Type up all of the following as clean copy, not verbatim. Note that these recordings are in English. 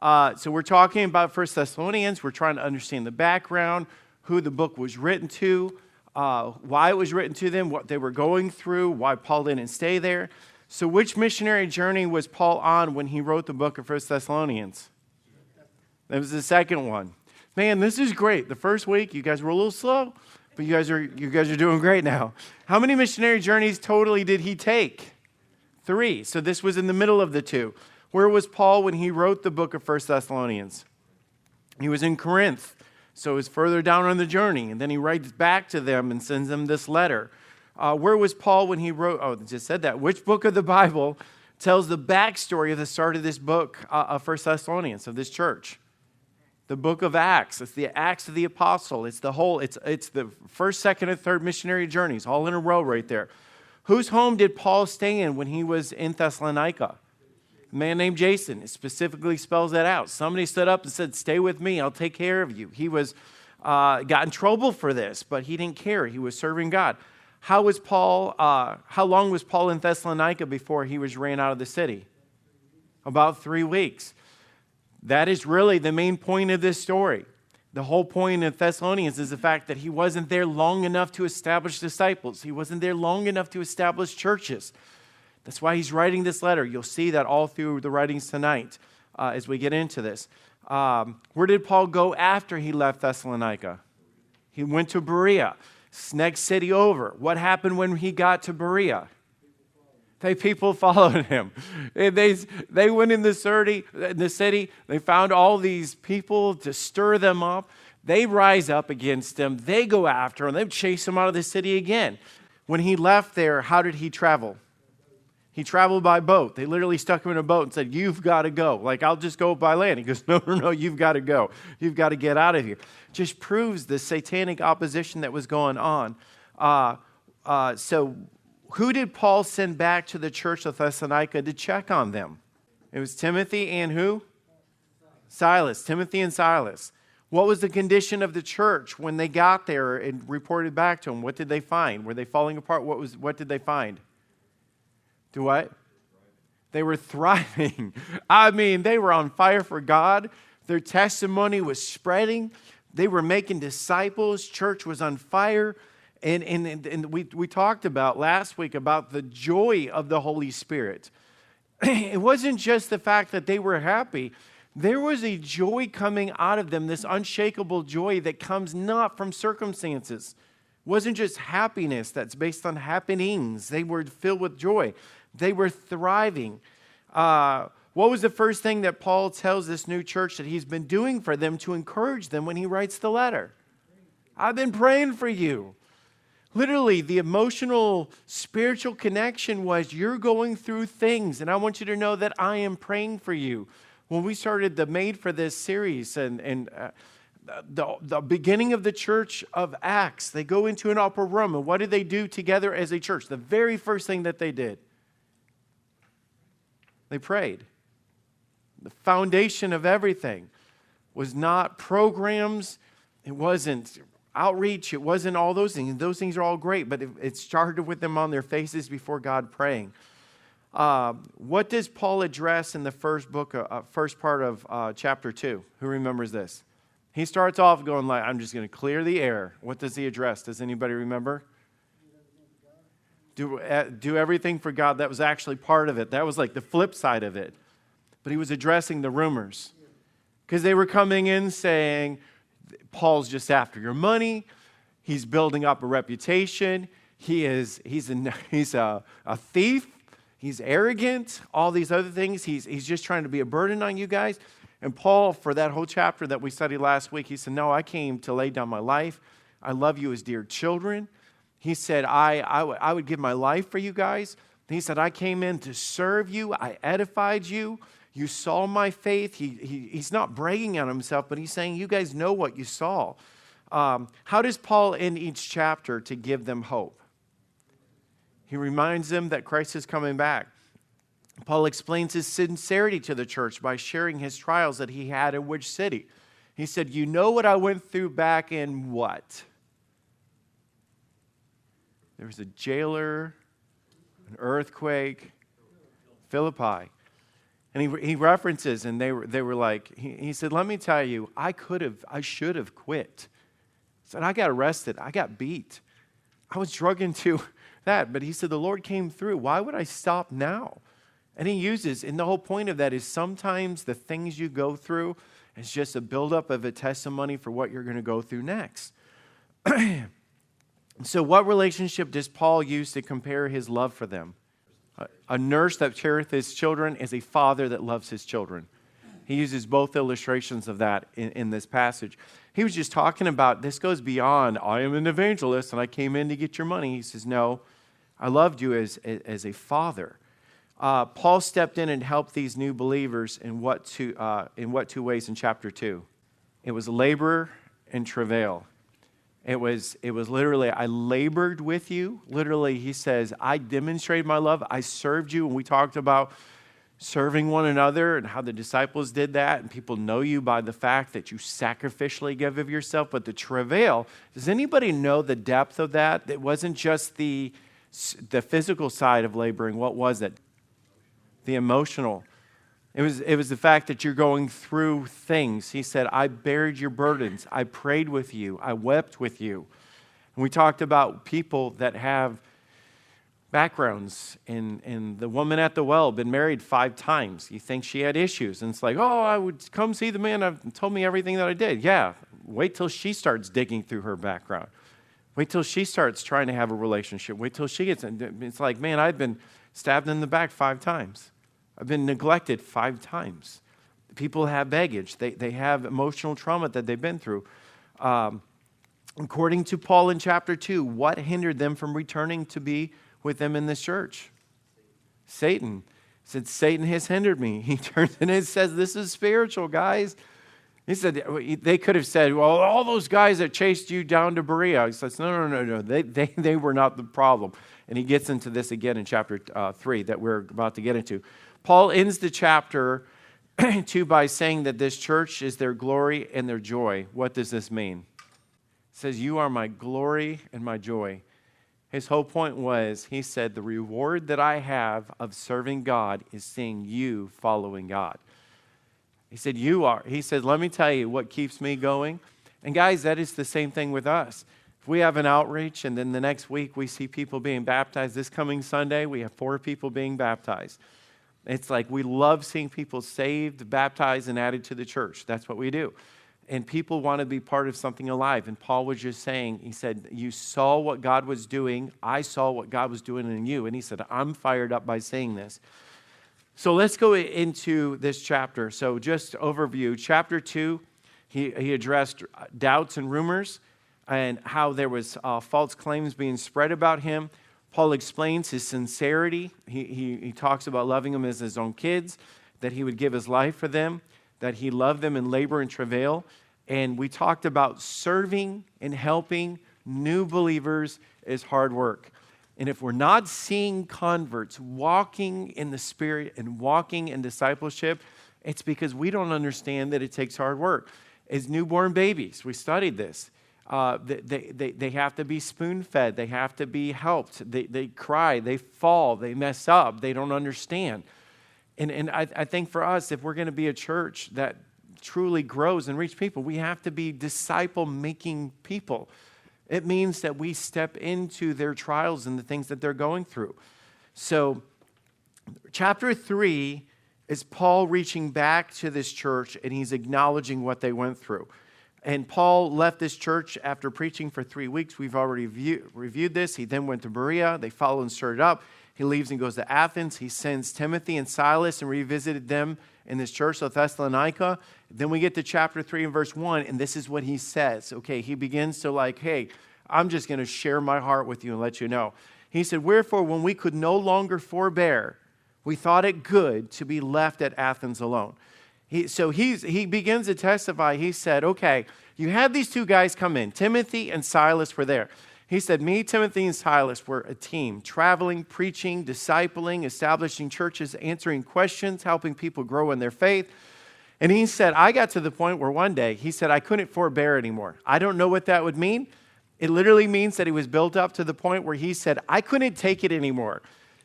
So we're talking about 1 Thessalonians. We're trying to understand the background, who the book was written to, why it was written to them, what they were going through, why Paul didn't stay there. So which missionary journey was Paul on when he wrote the book of 1 Thessalonians? That was the second one. Man, this is great. The first week, you guys were a little slow, but you guys are doing great now. How many missionary journeys totally did he take? 3. So this was in the middle of the 2. Where was Paul when he wrote the book of 1 Thessalonians? He was in Corinth, so it was further down on the journey. And then he writes back to them and sends them this letter. Where was Paul when he wrote, I just said that. Which book of the Bible tells the backstory of the start of this book of 1 Thessalonians, of this church? The book of Acts. It's the Acts of the Apostle. It's the first, second, and third missionary journeys, all in a row right there. Whose home did Paul stay in when he was in Thessalonica? A man named Jason. It specifically spells that out. Somebody stood up and said, "Stay with me, I'll take care of you." He was got in trouble for this, but he didn't care. He was serving God. How long was Paul in Thessalonica before he was ran out of the city? About 3 weeks. That is really the main point of this story. The whole point of Thessalonians is the fact that he wasn't there long enough to establish disciples. He wasn't there long enough to establish churches. That's why he's writing this letter. You'll see that all through the writings tonight as we get into this. Where did Paul go after he left Thessalonica? He went to Berea, next city over. What happened when he got to Berea? People followed him. They went in the city. They found all these people to stir them up. They rise up against him. They go after him. They chase him out of the city again. When he left there, how did he travel? He traveled by boat. They literally stuck him in a boat and said, "You've got to go." Like, "I'll just go by land." He goes, No, you've got to go. You've got to get out of here. Just proves the satanic opposition that was going on. So who did Paul send back to the church of Thessalonica to check on them? It was Timothy and who? Silas. Timothy and Silas. What was the condition of the church when they got there and reported back to them? What did they find? Were they falling apart? What did they find? Do what? They were thriving. I mean, they were on fire for God. Their testimony was spreading. They were making disciples. Church was on fire. And we talked about last week about the joy of the Holy Spirit. It wasn't just the fact that they were happy. There was a joy coming out of them, this unshakable joy that comes not from circumstances. It wasn't just happiness that's based on happenings. They were filled with joy. They were thriving. What was the first thing that Paul tells this new church that he's been doing for them to encourage them when he writes the letter? "I've been praying for you." Literally, the emotional, spiritual connection was, you're going through things, and I want you to know that I am praying for you. When we started the Made for This series and the beginning of the church of Acts, they go into an upper room, and what did they do together as a church? The very first thing that they did, they prayed. The foundation of everything was not programs. It wasn't outreach. It wasn't all those things. Those things are all great, but it started with them on their faces before God praying. What does Paul address in the first part of chapter 2? Who remembers this? He starts off going like, "I'm just going to clear the air." What does he address? Does anybody remember? Do everything for God. That was actually part of it. That was like the flip side of it. But he was addressing the rumors. Because they were coming in saying, Paul's just after your money. He's building up a reputation. He's a thief. He's arrogant. All these other things. He's just trying to be a burden on you guys. And Paul, for that whole chapter that we studied last week, he said, "No, I came to lay down my life. I love you as dear children." He said, I would give my life for you guys. He said, "I came in to serve you. I edified you. You saw my faith." He's not bragging on himself, but he's saying, you guys know what you saw. How does Paul end each chapter to give them hope? He reminds them that Christ is coming back. Paul explains his sincerity to the church by sharing his trials that he had in which city. He said, "You know what I went through back in what? There was a jailer, an earthquake, Philippi." And he references, and they were like, he said, let me tell you, I should have quit. He said, I got arrested. I got beat. I was drug into that. But he said, the Lord came through. Why would I stop now? And he uses, and the whole point of that is sometimes the things you go through is just a buildup of a testimony for what you're going to go through next. So what relationship does Paul use to compare his love for them? A nurse that careth his children is a father that loves his children. He uses both illustrations of that in this passage. He was just talking about, this goes beyond, I am an evangelist and I came in to get your money. He says, no, I loved you as a father. Paul stepped in and helped these new believers in what two ways in chapter 2? It was labor and travail. It was literally, I labored with you. Literally, he says, I demonstrated my love. I served you. And we talked about serving one another and how the disciples did that. And people know you by the fact that you sacrificially give of yourself. But the travail, does anybody know the depth of that? It wasn't just the physical side of laboring. What was it? The emotional. It was the fact that you're going through things. He said, I bared your burdens. I prayed with you. I wept with you. And we talked about people that have backgrounds. And the woman at the well been married 5 times. You think she had issues. And it's like, oh, I would come see the man that told me everything that I did. Yeah, wait till she starts digging through her background. Wait till she starts trying to have a relationship. Wait till she gets in. It's like, man, I've been stabbed in the back 5 times. I've been neglected 5 times. People have baggage. They have emotional trauma that they've been through. According to Paul in chapter 2, what hindered them from returning to be with them in this church? Satan. He said, Satan has hindered me. He turns and says, this is spiritual, guys. He said, they could have said, well, all those guys that chased you down to Berea. He says, no. They were not the problem. And he gets into this again in chapter 3 that we're about to get into. Paul ends the chapter 2 by saying that this church is their glory and their joy. What does this mean? It says, you are my glory and my joy. His whole point was, he said, the reward that I have of serving God is seeing you following God. He said, you are. He said, let me tell you what keeps me going. And guys, that is the same thing with us. If we have an outreach and then the next week we see people being baptized, this coming Sunday, we have 4 people being baptized. It's like we love seeing people saved, baptized, and added to the church. That's what we do. And people want to be part of something alive. And Paul was just saying, he said, you saw what God was doing. I saw what God was doing in you. And he said, I'm fired up by saying this. So let's go into this chapter. So just overview. Chapter 2, he addressed doubts and rumors and how there was false claims being spread about him. Paul explains his sincerity. He talks about loving them as his own kids, that he would give his life for them, that he loved them in labor and travail. And we talked about serving and helping new believers is hard work. And if we're not seeing converts walking in the Spirit and walking in discipleship, it's because we don't understand that it takes hard work. As newborn babies, we studied this. They have to be spoon-fed. They have to be helped. They cry. They fall. They mess up. They don't understand. And I think for us, if we're going to be a church that truly grows and reach people, we have to be disciple-making people. It means that we step into their trials and the things that they're going through. So chapter 3 is Paul reaching back to this church, and he's acknowledging what they went through. And Paul left this church after preaching for 3 weeks. We've already reviewed this. He then went to Berea. They followed and stirred up. He leaves and goes to Athens. He sends Timothy and Silas and revisited them in this church of Thessalonica. Then we get to chapter 3 and verse 1, and this is what he says. Okay, he begins to like, hey, I'm just going to share my heart with you and let you know. He said, wherefore, when we could no longer forbear, we thought it good to be left at Athens alone. He begins to testify. He said, okay, you had these 2 guys come in. Timothy and Silas were there. He said, me, Timothy, and Silas were a team, traveling, preaching, discipling, establishing churches, answering questions, helping people grow in their faith. And he said, I got to the point where one day, he said, I couldn't forbear anymore. I don't know what that would mean. It literally means that he was built up to the point where he said, I couldn't take it anymore.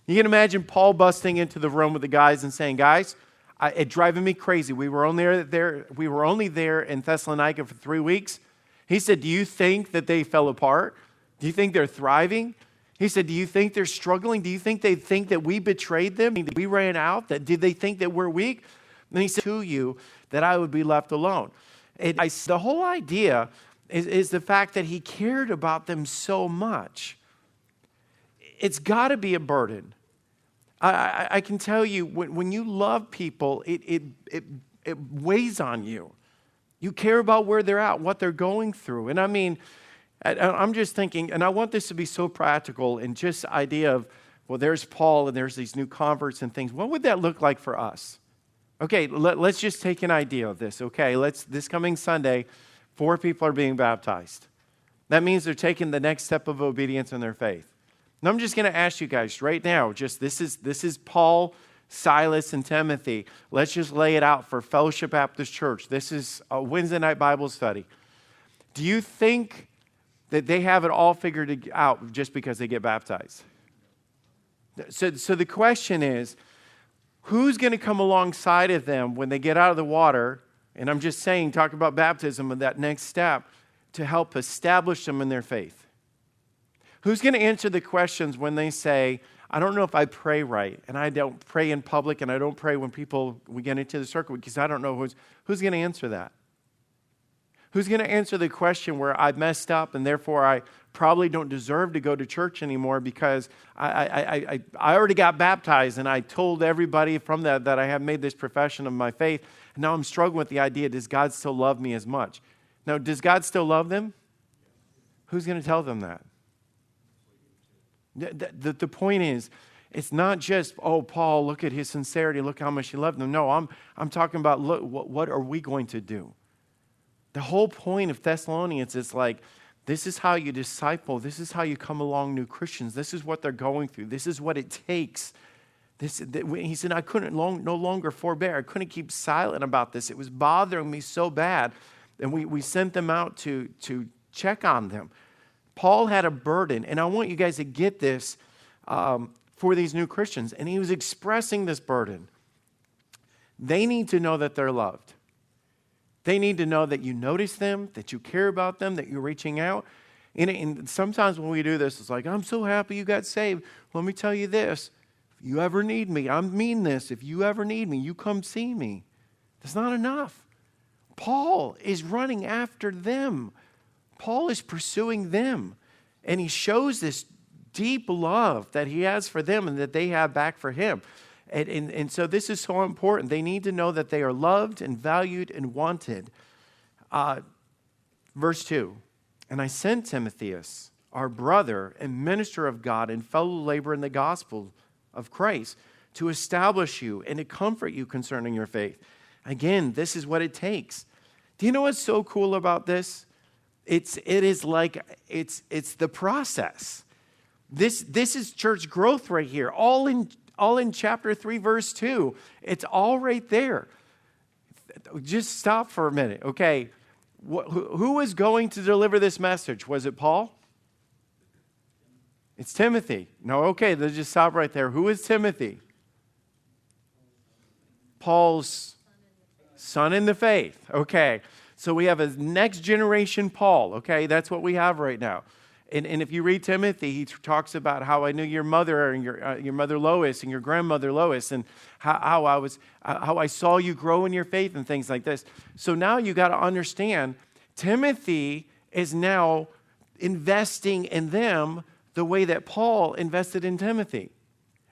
You can imagine Paul busting into the room with the guys and saying, guys, It driving me crazy. We were only there in Thessalonica for 3 weeks. He said, do you think that they fell apart? Do you think they're thriving? He said, do you think they're struggling? Do you think they think that we betrayed them? That we ran out? Did they think that we're weak? And he said to you that I would be left alone. The whole idea is the fact that he cared about them so much. It's got to be a burden. I can tell you, when you love people, it weighs on you. You care about where they're at, what they're going through. And I mean, I'm just thinking, and I want this to be so practical, and just the idea of, well, there's Paul and there's these new converts and things. What would that look like for us? Okay, let's just take an idea of this. Okay, this coming Sunday, 4 people are being baptized. That means they're taking the next step of obedience in their faith. And I'm just going to ask you guys right now, this is Paul, Silas, and Timothy. Let's just lay it out for Fellowship Baptist Church. This is a Wednesday night Bible study. Do you think that they have it all figured out just because they get baptized? So the question is, who's going to come alongside of them when they get out of the water? And I'm just saying, talk about baptism and that next step to help establish them in their faith. Who's going to answer the questions when they say, I don't know if I pray right, and I don't pray in public, and I don't pray when we get into the circle, because I don't know who's going to answer that? Who's going to answer the question where I messed up and therefore I probably don't deserve to go to church anymore because I already got baptized and I told everybody from that I have made this profession of my faith, and now I'm struggling with the idea, does God still love me as much? Now, does God still love them? Who's going to tell them that? The point is, it's not just, oh, Paul, look at his sincerity, look how much he loved them. No, I'm talking about, look, what are we going to do? The whole point of Thessalonians is like, this is how you disciple. This is how you come along new Christians. This is what they're going through. This is what it takes. He said, I couldn't no longer forbear. I couldn't keep silent about this. It was bothering me so bad. And we sent them out to check on them. Paul had a burden, and I want you guys to get this for these new Christians. And he was expressing this burden. They need to know that they're loved. They need to know that you notice them, that you care about them, that you're reaching out. And sometimes when we do this, it's like, I'm so happy you got saved. Let me tell you this. If you ever need me, I mean this. If you ever need me, you come see me. That's not enough. Paul is running after them. Paul is pursuing them. And he shows this deep love that he has for them and that they have back for him. And so this is so important. They need to know that they are loved and valued and wanted. Verse 2, and I sent Timotheus, our brother and minister of God and fellow laborer in the gospel of Christ, to establish you and to comfort you concerning your faith. Again, this is what it takes. Do you know what's so cool about this? It's the process. This is church growth right here. All in chapter 3, verse 2. It's all right there. Just stop for a minute. Okay, who was going to deliver this message? Was it Paul? It's Timothy. No, okay, let's just stop right there. Who is Timothy? Paul's son in the faith. Okay, so we have a next generation Paul. Okay, that's what we have right now. And if you read Timothy, he talks about how I knew your mother and your mother Lois and your grandmother Lois, and how I saw you grow in your faith and things like this. So now you got to understand, Timothy is now investing in them the way that Paul invested in Timothy.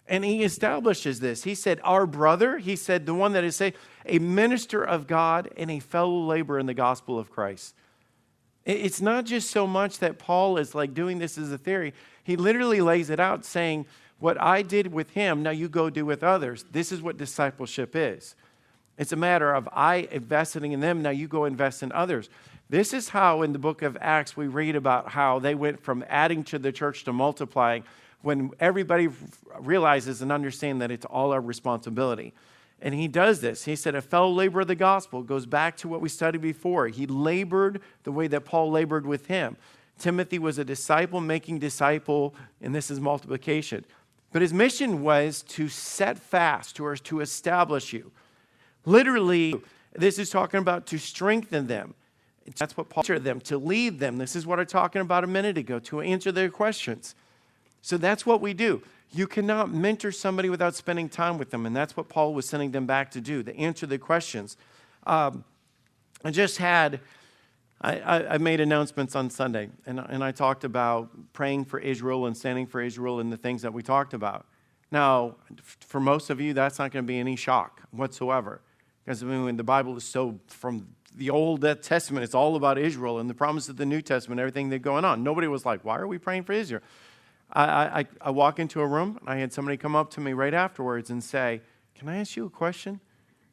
And he establishes this. He said, our brother, he said, the one that is a minister of God and a fellow laborer in the gospel of Christ. It's not just so much that Paul is like doing this as a theory. He literally lays it out saying, what I did with him, now you go do with others. This is what discipleship is. It's a matter of I investing in them, now you go invest in others. This is how in the book of Acts we read about how they went from adding to the church to multiplying, when everybody realizes and understands that it's all our responsibility. And he does this. He said, a fellow laborer of the gospel goes back to what we studied before. He labored the way that Paul labored with him. Timothy was a disciple making disciple, and this is multiplication. But his mission was to set fast, or to establish you. Literally, this is talking about to strengthen them. That's what Paul told them, to lead them. This is what I'm talking about a minute ago, to answer their questions. So that's what we do. You cannot mentor somebody without spending time with them, and that's what Paul was sending them back to do, to answer the questions. I made announcements on Sunday, and I talked about praying for Israel and standing for Israel and the things that we talked about. Now, for most of you, that's not going to be any shock whatsoever, because when the Bible is so, from the Old Testament, it's all about Israel and the promise of the New Testament, everything that's going on. Nobody was like, why are we praying for Israel? I walk into a room, and I had somebody come up to me right afterwards and say, can I ask you a question?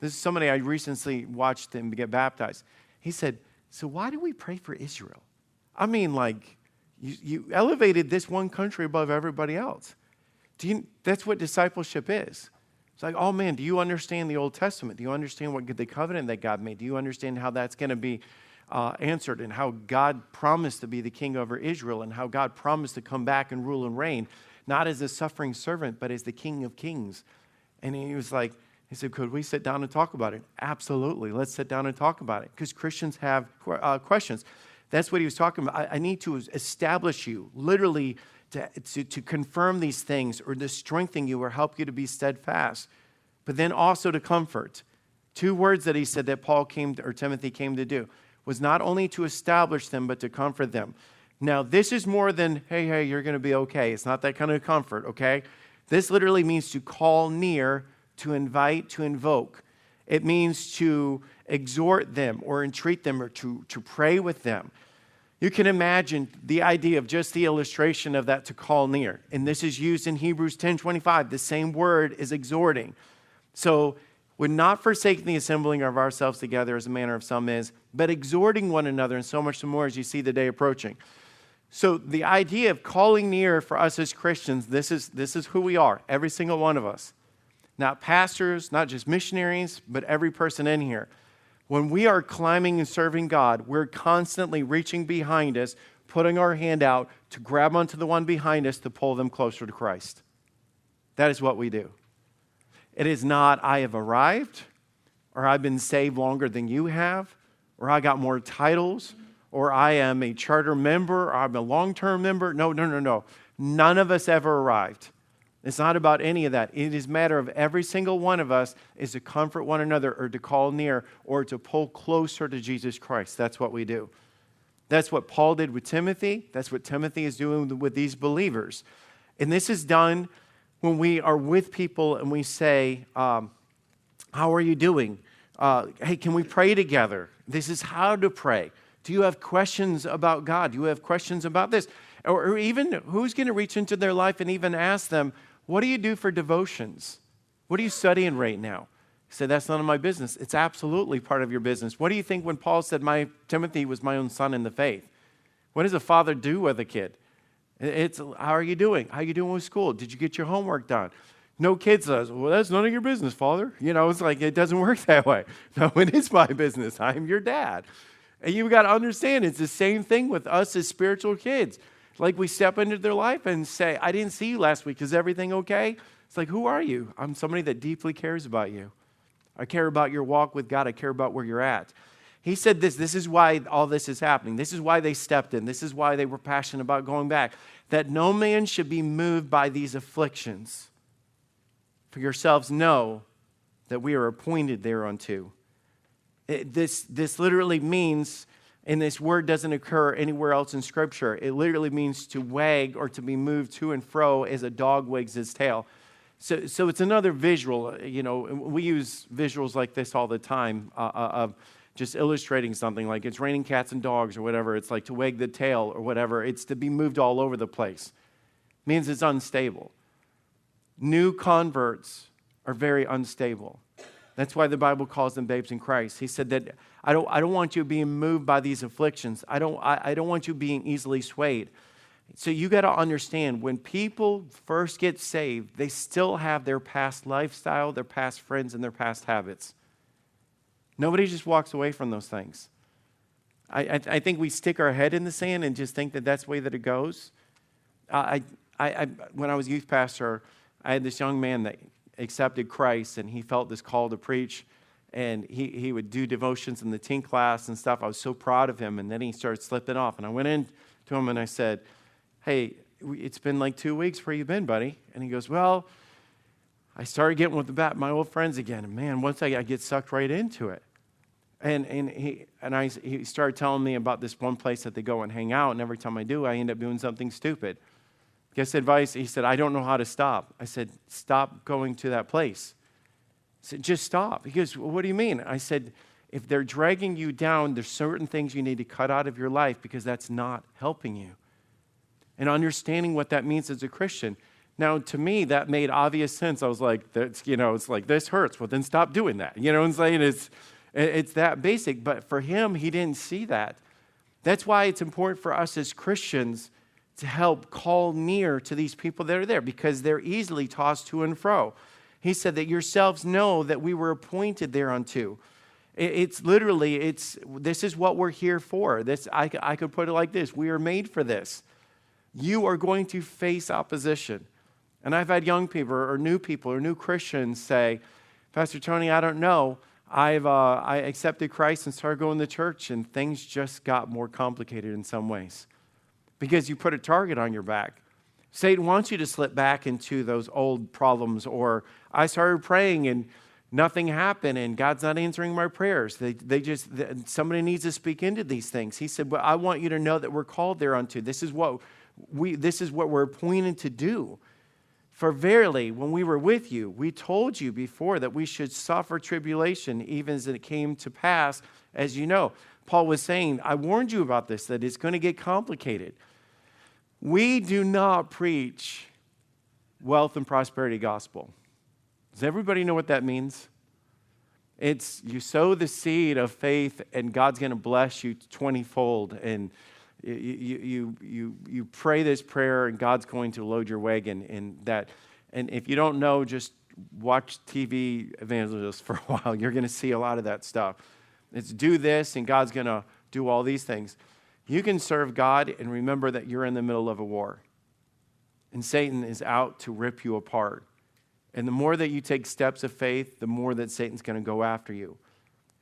This is somebody I recently watched him get baptized. He said, so why do we pray for Israel? I mean, like, you elevated this one country above everybody else. That's what discipleship is. It's like, oh man, do you understand the Old Testament? Do you understand what the covenant that God made? Do you understand how that's going to be answered, and how God promised to be the king over Israel, and how God promised to come back and rule and reign, not as a suffering servant, but as the King of Kings? And he said, could we sit down and talk about it? Absolutely. Let's sit down and talk about it, because Christians have questions. That's what he was talking about. I need to establish you, literally, to confirm these things, or to strengthen you, or help you to be steadfast, but then also to comfort. Two words that he said that Timothy came to do was not only to establish them, but to comfort them. Now, this is more than, hey, you're going to be okay. It's not that kind of comfort, okay? This literally means to call near, to invite, to invoke. It means to exhort them or entreat them, or to pray with them. You can imagine the idea of just the illustration of that, to call near. And this is used in Hebrews 10:25. The same word is exhorting. So, would not forsake the assembling of ourselves together as the manner of some is, but exhorting one another, and so much more as you see the day approaching. So the idea of calling near for us as Christians, this is who we are, every single one of us. Not pastors, not just missionaries, but every person in here. When we are climbing and serving God, we're constantly reaching behind us, putting our hand out to grab onto the one behind us to pull them closer to Christ. That is what we do. It is not, I have arrived, or I've been saved longer than you have, or I got more titles, or I am a charter member, or I'm a long-term member. No. None of us ever arrived. It's not about any of that. It is a matter of every single one of us is to comfort one another, or to call near, or to pull closer to Jesus Christ. That's what we do. That's what Paul did with Timothy. That's what Timothy is doing with these believers. And this is done when we are with people and we say, how are you doing? Hey, can we pray together? This is how to pray. Do you have questions about God? Do you have questions about this? Or even, who's going to reach into their life and even ask them, what do you do for devotions? What are you studying right now? You say, that's none of my business. It's absolutely part of your business. What do you think when Paul said, Timothy was my own son in the faith? What does a father do with a kid? It's, how are you doing? How are you doing with school? Did you get your homework done? No kid says, well, that's none of your business, Father. It's like, it doesn't work that way. No, it is my business. I am your dad. And you've got to understand, it's the same thing with us as spiritual kids. Like, we step into their life and say, I didn't see you last week. Is everything okay? It's like, who are you? I'm somebody that deeply cares about you. I care about your walk with God. I care about where you're at. He said this is why all this is happening. This is why they stepped in. This is why they were passionate about going back. That no man should be moved by these afflictions. For yourselves know that we are appointed thereunto. This literally means, and this word doesn't occur anywhere else in Scripture, it literally means to wag or to be moved to and fro as a dog wags his tail. So it's another visual. We use visuals like this all the time of just illustrating something, like it's raining cats and dogs or whatever. It's like to wag the tail or whatever. It's to be moved all over the place. It means it's unstable. New converts are very unstable. That's why the Bible calls them babes in Christ. He said that I don't want you being moved by these afflictions. I don't want you being easily swayed. So you got to understand, when people first get saved, they still have their past lifestyle, their past friends, and their past habits. Nobody just walks away from those things. I think we stick our head in the sand and just think that that's the way that it goes. When I was youth pastor, I had this young man that accepted Christ, and he felt this call to preach. And he would do devotions in the teen class and stuff. I was so proud of him. And then he started slipping off. And I went in to him and I said, hey, it's been like 2 weeks. Where you been, buddy? And he goes, well, I started getting with my old friends again. And man, once I get sucked right into it. And he started telling me about this one place that they go and hang out. And every time I do, I end up doing something stupid. Guess advice, he said, I don't know how to stop. I said, stop going to that place. I said, just stop. He goes, well, what do you mean? I said, if they're dragging you down, there's certain things you need to cut out of your life because that's not helping you. And understanding what that means as a Christian. Now, to me, that made obvious sense. I was like, it's like, this hurts. Well, then stop doing that. You know what I'm saying? It's that basic. But for him, he didn't see that. That's why it's important for us as Christians to help call near to these people that are there because they're easily tossed to and fro. He said that yourselves know that we were appointed thereunto. It's literally, this is what we're here for. I could put it like this. We are made for this. You are going to face opposition. And I've had young people or new Christians say, Pastor Tony, I don't know. I accepted Christ and started going to church and things just got more complicated in some ways because you put a target on your back. Satan wants you to slip back into those old problems, or I started praying and nothing happened and God's not answering my prayers. Somebody needs to speak into these things. He said, well, I want you to know that we're called thereunto. This is what we're appointed to do. For verily, when we were with you, we told you before that we should suffer tribulation, even as it came to pass, as you know. Paul was saying, I warned you about this, that it's going to get complicated. We do not preach wealth and prosperity gospel. Does everybody know what that means? It's you sow the seed of faith and God's going to bless you 20-fold. And you pray this prayer and God's going to load your wagon. And if you don't know, just watch TV evangelists for a while. You're going to see a lot of that stuff. It's do this and God's going to do all these things. You can serve God and remember that you're in the middle of a war. And Satan is out to rip you apart. And the more that you take steps of faith, the more that Satan's going to go after you.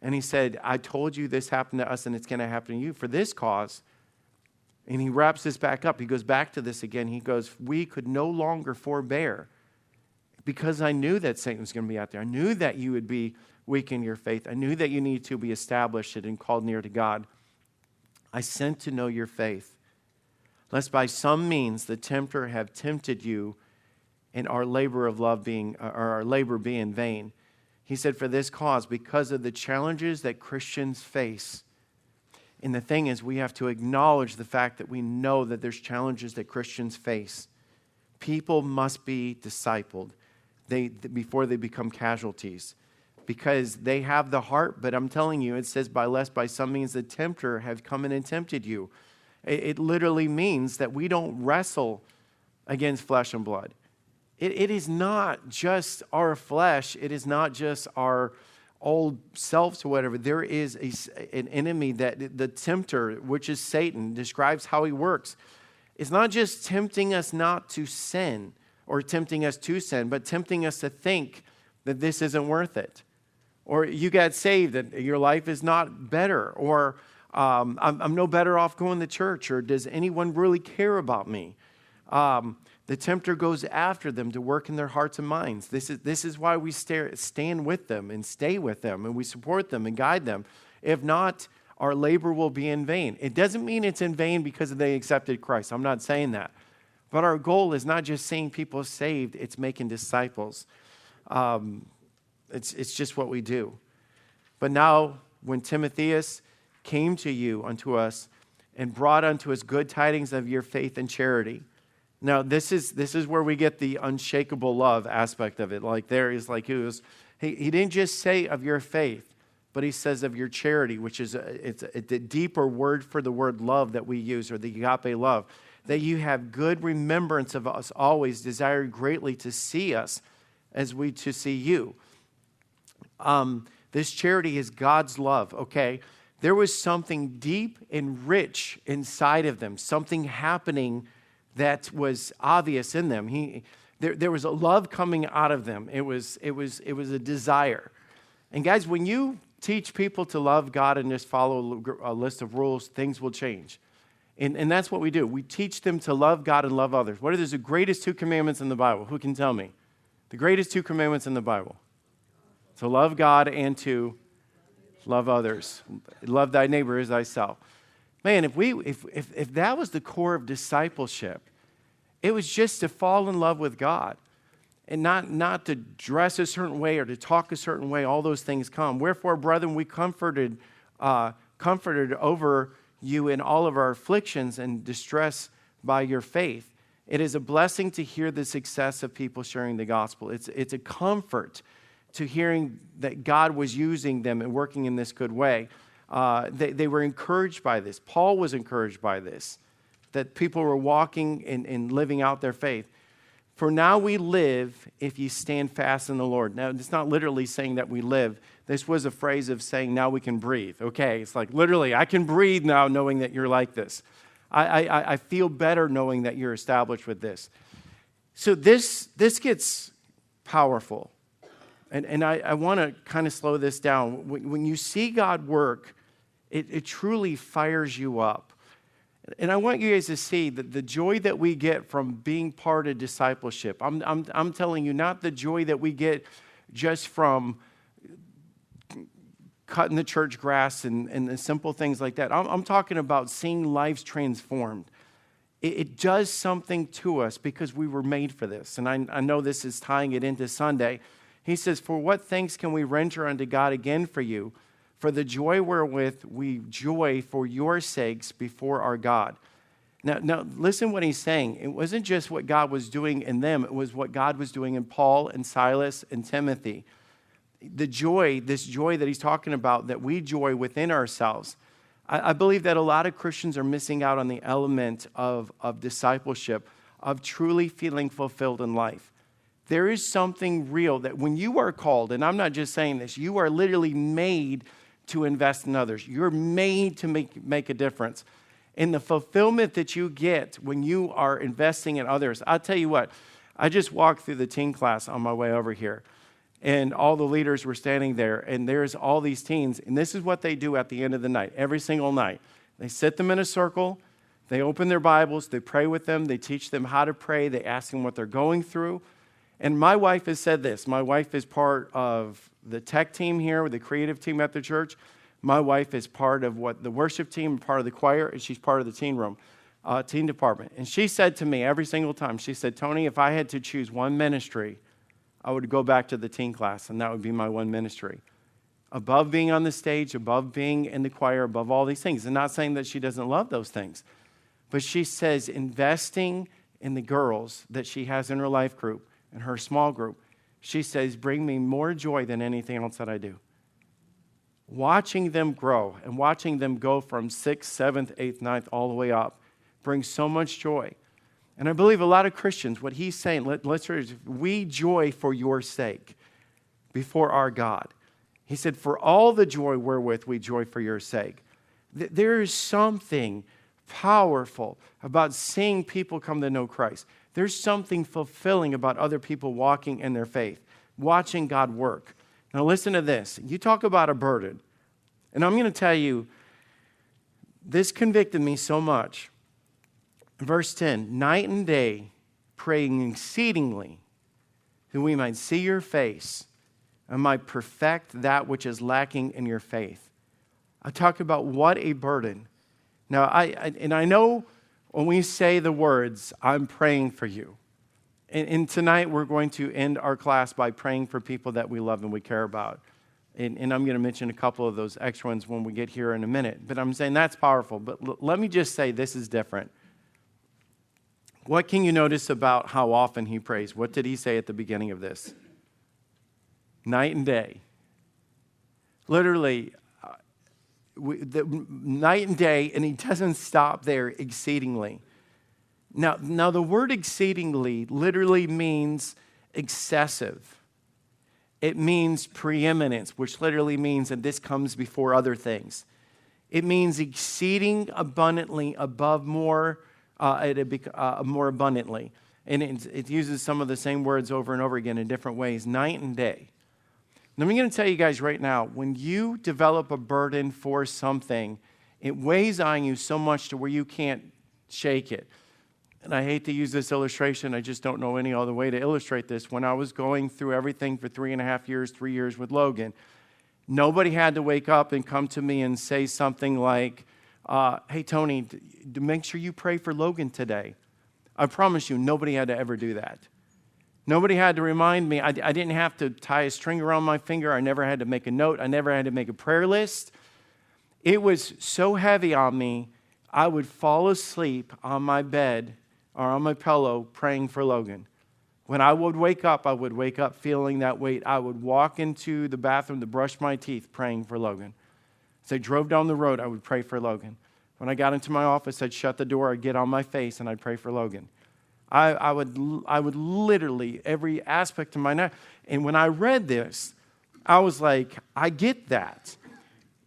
And he said, I told you this happened to us and it's going to happen to you for this cause. And he wraps this back up. He goes back to this again. He goes, we could no longer forbear because I knew that Satan was going to be out there. I knew that you would be weak in your faith. I knew that you needed to be established and called near to God. I sent to know your faith, lest by some means the tempter have tempted you and our labor be in vain. He said, for this cause, because of the challenges that Christians face. And the thing is, we have to acknowledge the fact that we know that there's challenges that Christians face. People must be discipled before they become casualties. Because they have the heart, but I'm telling you, it says, lest by some means the tempter have come in and tempted you. It literally means that we don't wrestle against flesh and blood. It is not just our flesh. It is not just our old selves or whatever. There is an enemy that the tempter, which is Satan, describes how he works. It's not just tempting us not to sin or tempting us to sin, but tempting us to think that this isn't worth it. Or you got saved and your life is not better. Or I'm no better off going to church. Or does anyone really care about me? The tempter goes after them to work in their hearts and minds. This is why we stand with them and stay with them. And we support them and guide them. If not, our labor will be in vain. It doesn't mean it's in vain because they accepted Christ. I'm not saying that. But our goal is not just seeing people saved. It's making disciples. It's just what we do. But now, when Timotheus came to you unto us and brought unto us good tidings of your faith and charity. Now, this is where we get the unshakable love aspect of it. Like there is like he didn't just say of your faith, but he says of your charity, which is it's a deeper word for the word love that we use, or the agape love. That you have good remembrance of us always, desire greatly to see us as we to see you. This charity is God's love, okay? There was something deep and rich inside of them, something happening that was obvious in them. There was a love coming out of them. It was a desire. And guys, when you teach people to love God and just follow a list of rules, things will change. And that's what we do. We teach them to love God and love others. What are the greatest 2 commandments in the Bible? Who can tell me? The greatest 2 commandments in the Bible. To love God and to love others. Love thy neighbor as thyself. Man, if that was the core of discipleship, it was just to fall in love with God. And not to dress a certain way or to talk a certain way. All those things come. Wherefore, brethren, we comforted over you in all of our afflictions and distress by your faith. It is a blessing to hear the success of people sharing the gospel. It's a comfort to hearing that God was using them and working in this good way. They were encouraged by this. Paul was encouraged by this, that people were walking and living out their faith. For now we live if you stand fast in the Lord. Now, it's not literally saying that we live. This was a phrase of saying now we can breathe. Okay, it's like literally, I can breathe now knowing that you're like this. I feel better knowing that you're established with this. So this gets powerful. And I want to kind of slow this down. When you see God work, it truly fires you up. And I want you guys to see that the joy that we get from being part of discipleship, I'm telling you, not the joy that we get just from cutting the church grass and the simple things like that. I'm talking about seeing lives transformed. It does something to us because we were made for this. And I know this is tying it into Sunday. He says, for what thanks can we render unto God again for you? For the joy wherewith we joy for your sakes before our God. Now, listen what he's saying. It wasn't just what God was doing in them. It was what God was doing in Paul and Silas and Timothy. The joy, this joy that he's talking about, that we joy within ourselves. I believe that a lot of Christians are missing out on the element of discipleship, of truly feeling fulfilled in life. There is something real that when you are called, and I'm not just saying this, you are literally made to invest in others. You're made to make a difference. And the fulfillment that you get when you are investing in others, I'll tell you what, I just walked through the teen class on my way over here, and all the leaders were standing there, and there's all these teens, and this is what they do at the end of the night, every single night. They sit them in a circle, they open their Bibles, they pray with them, they teach them how to pray, they ask them what they're going through. And my wife has said this. My wife is part of the tech team here, the creative team at the church. My wife is part of the worship team, part of the choir, and she's part of the teen room, teen department. And she said to me every single time, she said, Tony, if I had to choose one ministry, I would go back to the teen class, and that would be my one ministry. Above being on the stage, above being in the choir, above all these things. And not saying that she doesn't love those things. But she says investing in the girls that she has in her life group, in her small group, she says, bring me more joy than anything else that I do. Watching them grow and watching them go from 6th, 7th, 8th, 9th, all the way up brings so much joy. And I believe a lot of Christians, what he's saying, we joy for your sake before our God. He said, for all the joy wherewith we joy for your sake. There is something powerful about seeing people come to know Christ. There's something fulfilling about other people walking in their faith, watching God work. Now listen to this. You talk about a burden. And I'm going to tell you, this convicted me so much. Verse 10, night and day, praying exceedingly, that we might see your face and might perfect that which is lacking in your faith. I talk about what a burden. Now, I know when we say the words, I'm praying for you. And tonight we're going to end our class by praying for people that we love and we care about. And I'm going to mention a couple of those extra ones when we get here in a minute. But I'm saying that's powerful. But let me just say this is different. What can you notice about how often he prays? What did he say at the beginning of this? Night and day. Literally, the night and day, and he doesn't stop there, exceedingly. Now the word exceedingly literally means excessive. It means preeminence, which literally means that this comes before other things. It means exceeding abundantly above more abundantly. And it uses some of the same words over and over again in different ways, night and day. And I'm going to tell you guys right now, when you develop a burden for something, it weighs on you so much to where you can't shake it. And I hate to use this illustration. I just don't know any other way to illustrate this. When I was going through everything for 3.5 years, 3 years with Logan, nobody had to wake up and come to me and say something like, hey, Tony, make sure you pray for Logan today. I promise you, nobody had to ever do that. Nobody had to remind me. I didn't have to tie a string around my finger. I never had to make a note. I never had to make a prayer list. It was so heavy on me, I would fall asleep on my bed or on my pillow praying for Logan. When I would wake up feeling that weight. I would walk into the bathroom to brush my teeth praying for Logan. As I drove down the road, I would pray for Logan. When I got into my office, I'd shut the door, I'd get on my face, and I'd pray for Logan. I would literally, every aspect of my life. And when I read this, I was like, I get that.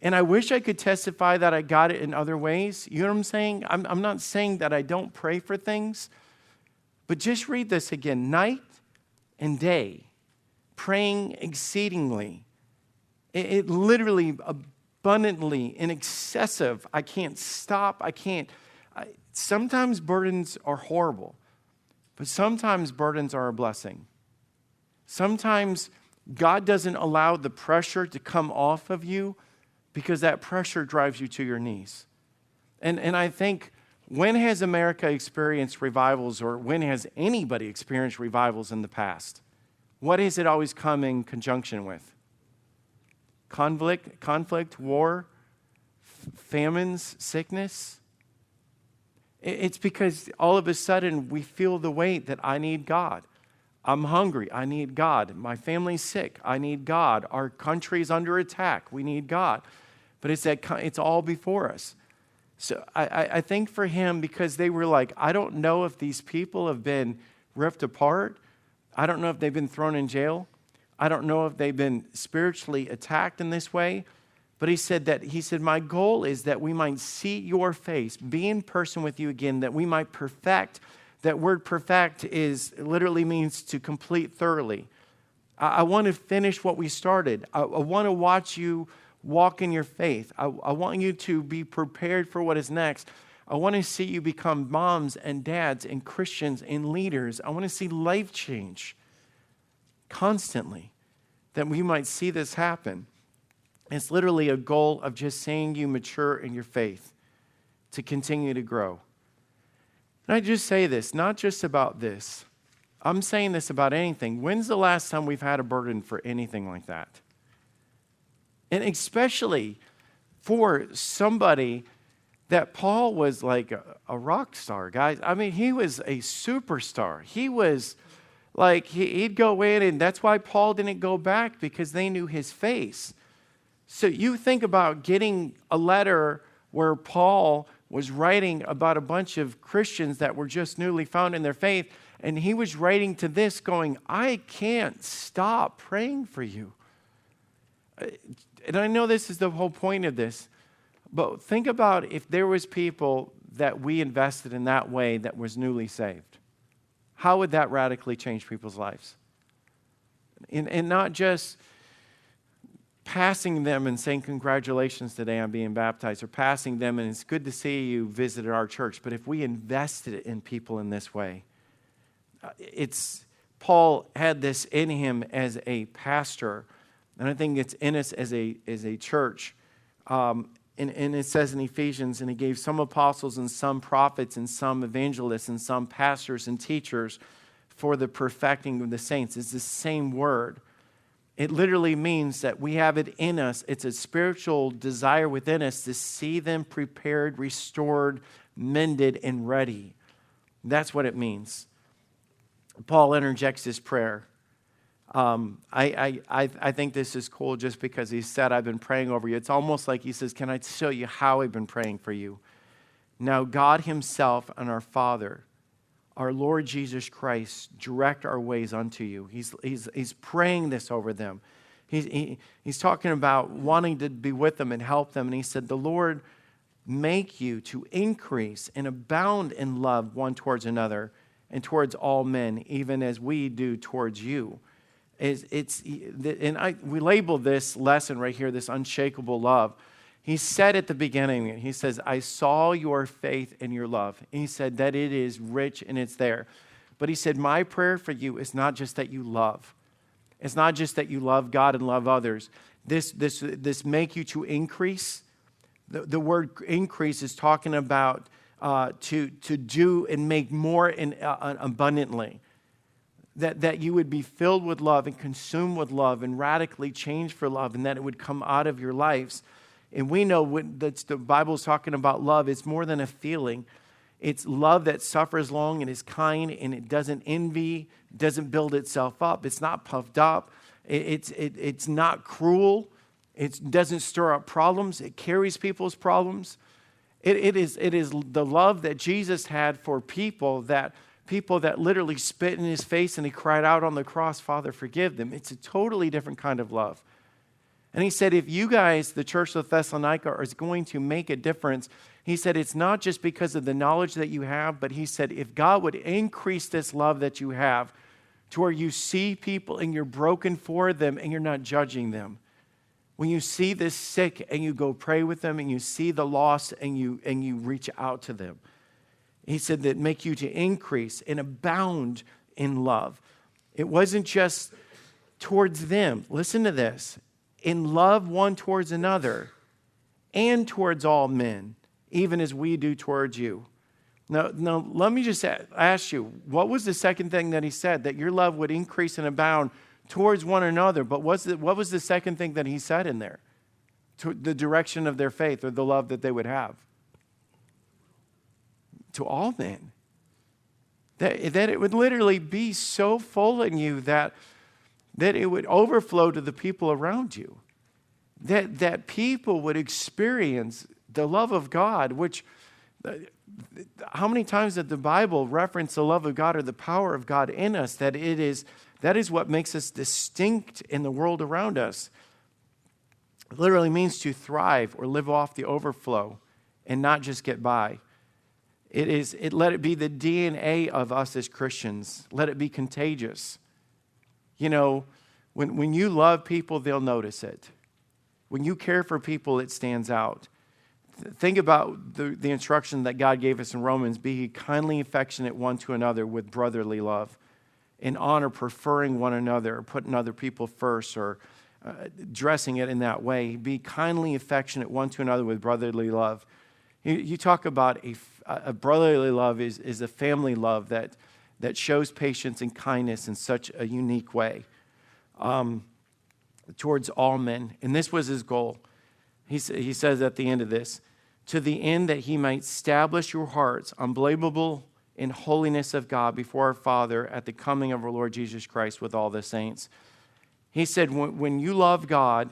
And I wish I could testify that I got it in other ways. You know what I'm saying? I'm not saying that I don't pray for things. But just read this again. Night and day, praying exceedingly. It literally, abundantly and excessive. I can't stop. Sometimes burdens are horrible. But sometimes burdens are a blessing. Sometimes God doesn't allow the pressure to come off of you because that pressure drives you to your knees. And I think, when has America experienced revivals, or when has anybody experienced revivals in the past? What has it always come in conjunction with? Conflict, war, famines, sickness. It's because all of a sudden we feel the weight that I need God. I'm hungry. I need God. My family's sick. I need God. Our country's under attack. We need God. But it's all before us. So I think for him, because they were like, I don't know if these people have been ripped apart. I don't know if they've been thrown in jail. I don't know if they've been spiritually attacked in this way. But he said, my goal is that we might see your face, be in person with you again, that we might perfect. That word perfect literally means to complete thoroughly. I want to finish what we started. I want to watch you walk in your faith. I want you to be prepared for what is next. I want to see you become moms and dads and Christians and leaders. I want to see life change constantly, that we might see this happen. It's literally a goal of just seeing you mature in your faith to continue to grow. And I just say this, not just about this. I'm saying this about anything. When's the last time we've had a burden for anything like that? And especially for somebody that Paul was like a rock star, guys. I mean, he was a superstar. He was like, he'd go in, and that's why Paul didn't go back, because they knew his face. So you think about getting a letter where Paul was writing about a bunch of Christians that were just newly found in their faith, and he was writing to this going, I can't stop praying for you. And I know this is the whole point of this, but think about if there was people that we invested in that way that was newly saved. How would that radically change people's lives? And not just passing them and saying congratulations today on being baptized, or passing them and it's good to see you visited our church, but if we invested in people in this way, Paul had this in him as a pastor, and I think it's in us as a church. And it says in Ephesians, and he gave some apostles and some prophets and some evangelists and some pastors and teachers for the perfecting of the saints. It's the same word. It literally means that we have it in us. It's a spiritual desire within us to see them prepared, restored, mended, and ready. That's what it means. Paul interjects this prayer. I think this is cool just because he said, I've been praying over you. It's almost like he says, can I show you how I've been praying for you? Now God himself and our Father, our Lord Jesus Christ, direct our ways unto you. He's praying this over them. He's talking about wanting to be with them and help them. And he said, the Lord make you to increase and abound in love one towards another and towards all men, even as we do towards you. we labeled this lesson right here, this unshakable love. He said at the beginning, he says, I saw your faith and your love. And he said that it is rich and it's there. But he said, my prayer for you is not just that you love. It's not just that you love God and love others. This make you to increase. The word increase is talking about to do and make more and abundantly. That you would be filled with love and consumed with love and radically changed for love, and that it would come out of your lives. And we know the Bible is talking about love. It's more than a feeling. It's love that suffers long and is kind, and it doesn't envy, doesn't build itself up. It's not puffed up. It's not cruel. It doesn't stir up problems. It carries people's problems. It is the love that Jesus had for people that literally spit in his face and he cried out on the cross, Father, forgive them. It's a totally different kind of love. And he said, if you guys, the church of Thessalonica, is going to make a difference, he said, it's not just because of the knowledge that you have, but he said, if God would increase this love that you have to where you see people and you're broken for them and you're not judging them. When you see the sick and you go pray with them and you see the lost and you reach out to them. He said that make you to increase and abound in love. It wasn't just towards them. Listen to this. In love one towards another and towards all men, even as we do towards you. Now let me just ask you, what was the second thing that he said? That your love would increase and abound towards one another. But what was the second thing that he said in there? To the direction of their faith or the love that they would have. To all men. That it would literally be so full in you that it would overflow to the people around you. That people would experience the love of God, which, how many times did the Bible reference the love of God or the power of God in us? That is what makes us distinct in the world around us. It literally means to thrive or live off the overflow and not just get by. Let it be the DNA of us as Christians. Let it be contagious. You know, when you love people, they'll notice it. When you care for people, it stands out. Think about the instruction that God gave us in Romans. Be kindly affectionate one to another with brotherly love. In honor, preferring one another, or putting other people first, or dressing it in that way. Be kindly affectionate one to another with brotherly love. You talk about a brotherly love is a family love that shows patience and kindness in such a unique way towards all men. And this was his goal. He says at the end of this, to the end that he might establish your hearts unblameable in holiness of God before our Father at the coming of our Lord Jesus Christ with all the saints. He said, when you love God,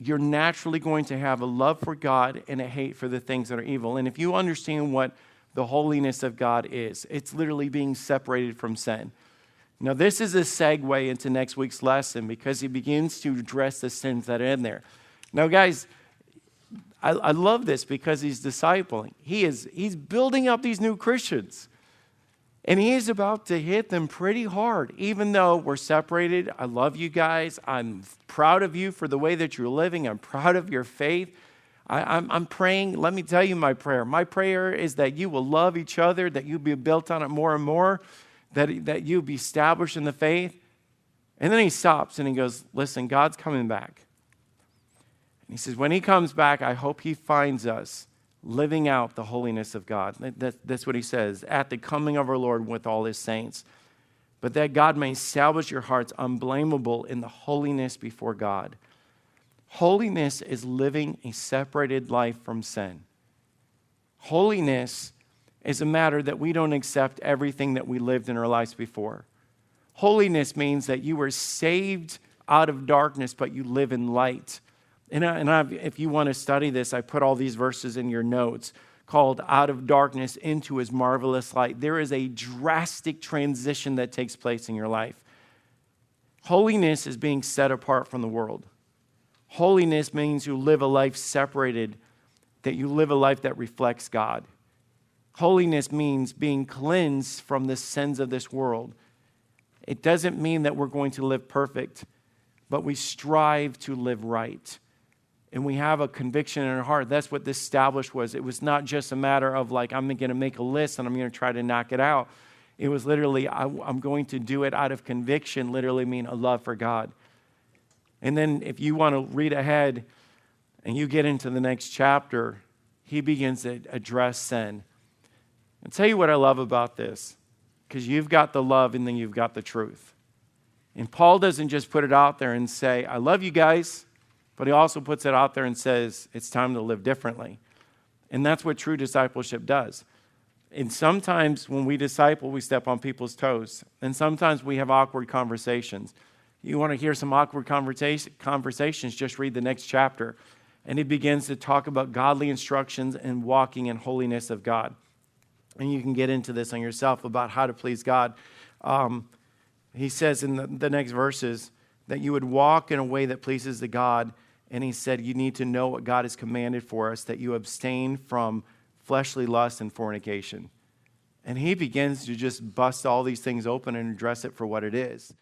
you're naturally going to have a love for God and a hate for the things that are evil. And if you understand what the holiness of God is, it's literally being separated from sin. Now, this is a segue into next week's lesson because he begins to address the sins that are in there. Now, guys, I love this because he's discipling. He's building up these new Christians. And he is about to hit them pretty hard, even though we're separated. I love you guys. I'm proud of you for the way that you're living. I'm proud of your faith. I'm praying. Let me tell you my prayer. My prayer is that you will love each other, that you'll be built on it more and more, that you'll be established in the faith. And then he stops and he goes, listen, God's coming back. And he says, when he comes back, I hope he finds us living out the holiness of God. That's what he says, at the coming of our Lord with all his saints. But that God may establish your hearts unblameable in the holiness before God. Holiness is living a separated life from sin. Holiness is a matter that we don't accept everything that we lived in our lives before. Holiness means that you were saved out of darkness, but you live in light. If you want to study this, I put all these verses in your notes called out of darkness into his marvelous light. There is a drastic transition that takes place in your life. Holiness is being set apart from the world. Holiness means you live a life separated, that you live a life that reflects God. Holiness means being cleansed from the sins of this world. It doesn't mean that we're going to live perfect, but we strive to live right. And we have a conviction in our heart. That's what this established was. It was not just a matter of like, I'm going to make a list and I'm going to try to knock it out. It was literally, I'm going to do it out of conviction, literally mean a love for God. And then if you want to read ahead and you get into the next chapter, he begins to address sin. I'll tell you what I love about this, because you've got the love and then you've got the truth. And Paul doesn't just put it out there and say, I love you guys, but he also puts it out there and says, it's time to live differently. And that's what true discipleship does. And sometimes when we disciple, we step on people's toes. And sometimes we have awkward conversations. You want to hear some awkward conversations, just read the next chapter. And he begins to talk about godly instructions and walking in holiness of God. And you can get into this on yourself about how to please God. He says in the next verses that you would walk in a way that pleases the God. And he said you need to know what God has commanded for us, that you abstain from fleshly lust and fornication. And he begins to just bust all these things open and address it for what it is.